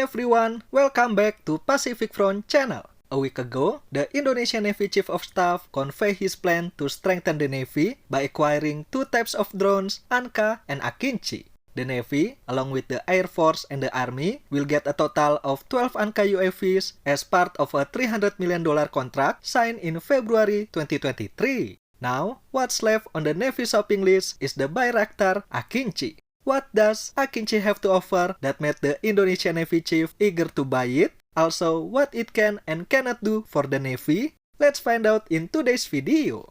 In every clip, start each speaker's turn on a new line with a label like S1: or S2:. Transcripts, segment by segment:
S1: Hi everyone, welcome back to Pacific Front channel. A week ago, the Indonesian Navy Chief of Staff conveyed his plan to strengthen the Navy by acquiring two types of drones, Anka and Akinci. The Navy, along with the Air Force and the Army, will get a total of 12 Anka UAVs as part of a $300 million contract signed in February 2023. Now, what's left on the Navy shopping list is the Bayraktar Akinci. What does Akinci have to offer that made the Indonesian Navy Chief eager to buy it? Also, what it can and cannot do for the Navy? Let's find out in today's video.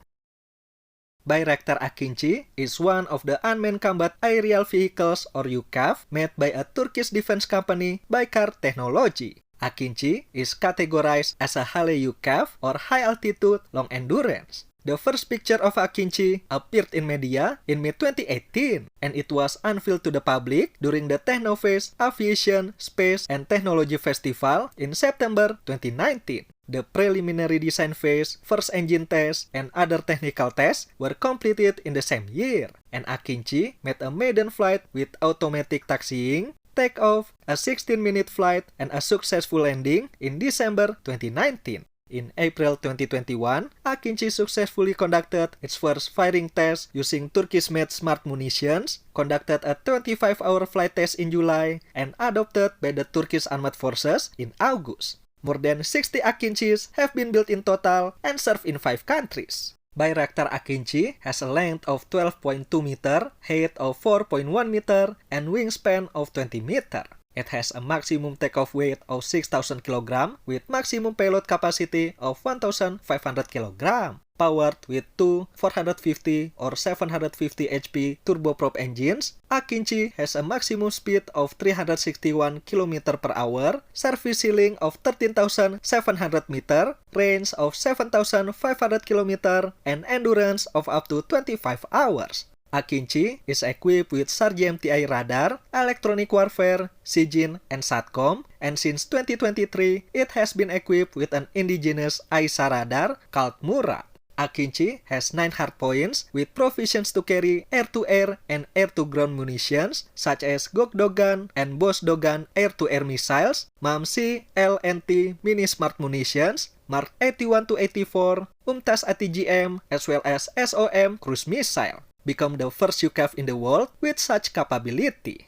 S1: Bayraktar Akinci is one of the unmanned combat aerial vehicles or UCAV made by a Turkish defense company Baykar Technology. Akinci is categorized as a HALE UCAV or high altitude long endurance. The first picture of Akinci appeared in media in mid-2018, and it was unveiled to the public during the Technofest Aviation, Space, and Technology Festival in September 2019. The preliminary design phase, first engine test, and other technical tests were completed in the same year, and Akinci made a maiden flight with automatic taxiing, takeoff, a 16-minute flight, and a successful landing in December 2019. In April 2021, Akinci successfully conducted its first firing test using Turkish-made smart munitions, conducted a 25-hour flight test in July, and adopted by the Turkish Armed Forces in August. More than 60 Akincis have been built in total and served in 5 countries. Bayraktar Akinci has a length of 12.2 meter, height of 4.1 meter, and wingspan of 20 meter. It has a maximum takeoff weight of 6,000 kg with maximum payload capacity of 1,500 kg. Powered with two 450 or 750 HP turboprop engines, Akinci has a maximum speed of 361 km per hour, service ceiling of 13,700 meter, range of 7,500 km, and endurance of up to 25 hours. Akinci is equipped with SAR-GMT-I radar, electronic warfare, SIGINT, and SATCOM, and since 2023, it has been equipped with an indigenous ISA radar called Murat. Akinci has 9 hardpoints with provisions to carry air-to-air and air-to-ground munitions such as Gokdogan and Bosdogan air-to-air missiles, MAMC, LNT mini-smart munitions, Mark 81-84, UMTAS ATGM, as well as SOM cruise missile. Become the first UCAV in the world with such capability.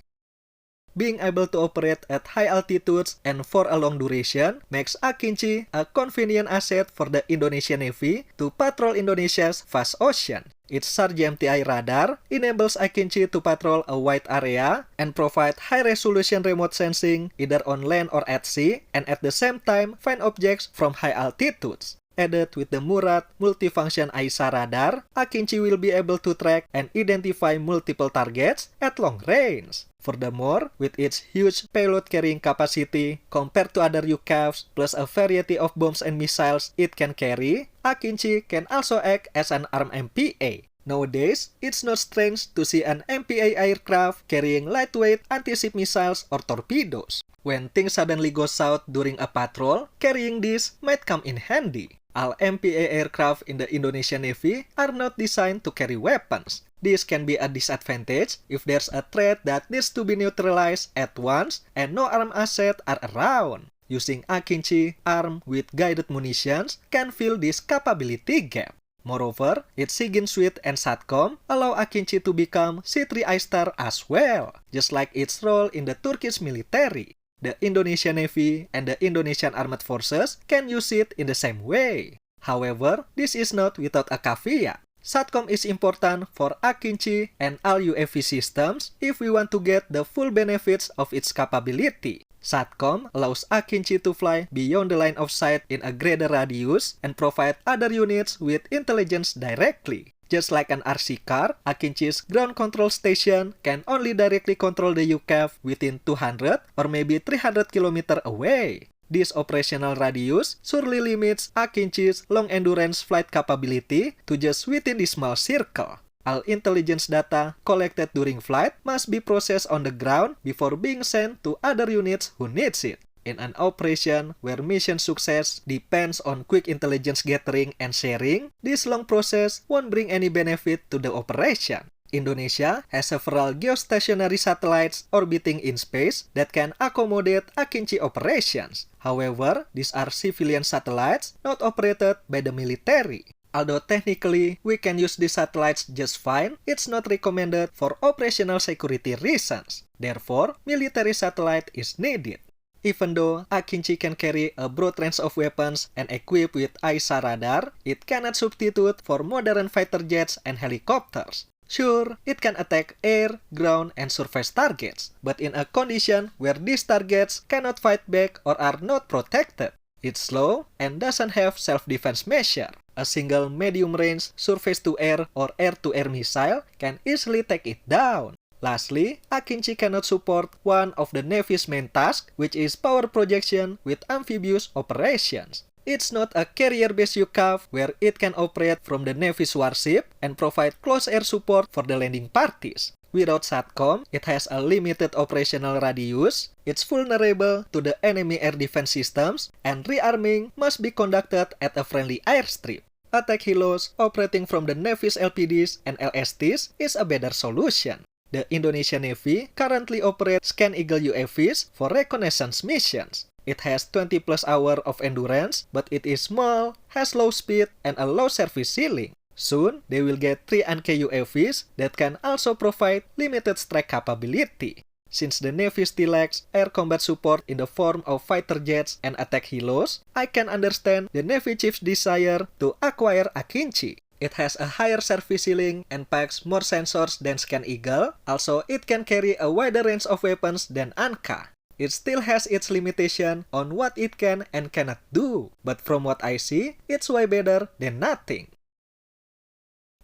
S1: Being able to operate at high altitudes and for a long duration makes Akinci a convenient asset for the Indonesian Navy to patrol Indonesia's vast ocean. Its SAR-GMT-I radar enables Akinci to patrol a wide area and provide high-resolution remote sensing either on land or at sea, and at the same time find objects from high altitudes. Added with the Murat multifunction ISA radar, Akinci will be able to track and identify multiple targets at long range. Furthermore, with its huge payload carrying capacity compared to other UCAVs plus a variety of bombs and missiles it can carry, Akinci can also act as an armed MPA. Nowadays, it's not strange to see an MPA aircraft carrying lightweight anti-ship missiles or torpedoes. When things suddenly go south during a patrol, carrying this might come in handy. All MPA aircraft in the Indonesian Navy are not designed to carry weapons. This can be a disadvantage if there's a threat that needs to be neutralized at once and no armed assets are around. Using Akinci armed with guided munitions can fill this capability gap. Moreover, its SIGINT suite and SATCOM allow Akinci to become C3 I-Star as well, just like its role in the Turkish military. The Indonesian Navy and the Indonesian Armed Forces can use it in the same way. However, this is not without a caveat. SATCOM is important for Akinci and all UAV systems if we want to get the full benefits of its capability. SATCOM allows Akinci to fly beyond the line of sight in a greater radius and provide other units with intelligence directly. Just like an RC car, Akinci's ground control station can only directly control the UCAV within 200 or maybe 300 km away. This operational radius surely limits Akinci's long-endurance flight capability to just within this small circle. All intelligence data collected during flight must be processed on the ground before being sent to other units who needs it. In an operation where mission success depends on quick intelligence gathering and sharing, this long process won't bring any benefit to the operation. Indonesia has several geostationary satellites orbiting in space that can accommodate Akinci operations. However, these are civilian satellites not operated by the military. Although technically we can use these satellites just fine, it's not recommended for operational security reasons. Therefore, military satellite is needed. Even though Akinci can carry a broad range of weapons and equipped with ISA radar, it cannot substitute for modern fighter jets and helicopters. Sure, it can attack air, ground, and surface targets, but in a condition where these targets cannot fight back or are not protected. It's slow and doesn't have self-defense measure. A single medium-range surface-to-air or air-to-air missile can easily take it down. Lastly, Akinci cannot support one of the Navy's main tasks, which is power projection with amphibious operations. It's not a carrier-based UCAV where it can operate from the Navy's warship and provide close air support for the landing parties. Without SATCOM, it has a limited operational radius, it's vulnerable to the enemy air defense systems, and rearming must be conducted at a friendly airstrip. Attack helos operating from the Navy's LPDs and LSTs is a better solution. The Indonesian Navy currently operates Scan Eagle UAVs for reconnaissance missions. It has 20+ hours of endurance, but it is small, has low speed, and a low service ceiling. Soon, they will get 3 Anke UAVs that can also provide limited strike capability. Since the Navy still lacks air combat support in the form of fighter jets and attack helos, I can understand the Navy Chief's desire to acquire Akinci. It has a higher service ceiling and packs more sensors than Scan Eagle. Also, it can carry a wider range of weapons than Anka. It still has its limitation on what it can and cannot do, but from what I see, it's way better than nothing.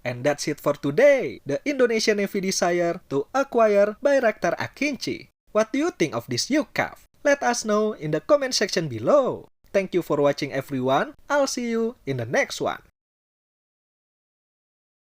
S1: And that's it for today, the Indonesian Navy desire to acquire Bayraktar Akinci. What do you think of this UCAV? Let us know in the comment section below. Thank you for watching everyone, I'll see you in the next one.